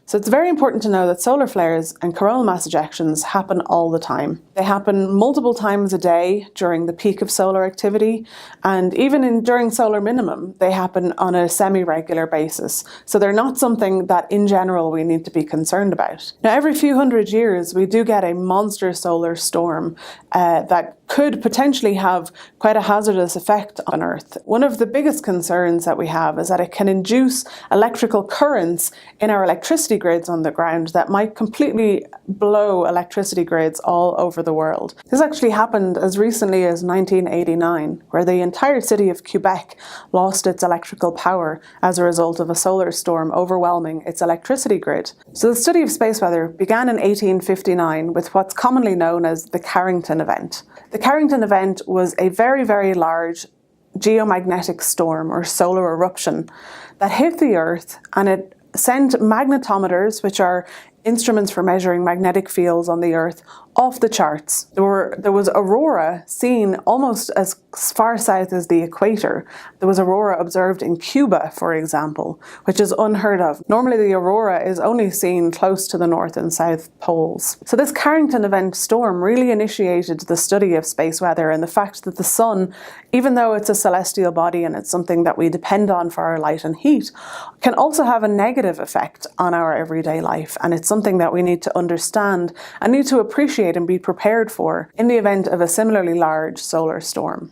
So it's very important to know that solar flares and coronal mass ejections happen all the time. They happen multiple times a day during the peak of solar activity, and even during solar minimum, they happen on a semi-regular basis. So they're not something that in general we need to be concerned about. Now, every few hundred years, we do get a monster solar storm that could potentially have quite a hazardous effect on Earth. One of the biggest concerns that we have is that it can induce electrical currents in our electricity grids on the ground that might completely blow electricity grids all over the world. This actually happened as recently as 1989, where the entire city of Quebec lost its electrical power as a result of a solar storm overwhelming its electricity grid. So the study of space weather began in 1859 with what's commonly known as the Carrington event. The Carrington event was a very, very large geomagnetic storm or solar eruption that hit the Earth, and it sent magnetometers, which are instruments for measuring magnetic fields on the Earth, off the charts. There was aurora seen almost as far south as the equator. There was aurora observed in Cuba, for example, which is unheard of. Normally the aurora is only seen close to the north and south poles. So this Carrington event storm really initiated the study of space weather and the fact that the sun, even though it's a celestial body and it's something that we depend on for our light and heat, can also have a negative effect on our everyday life. And it's something that we need to understand and need to appreciate and be prepared for in the event of a similarly large solar storm.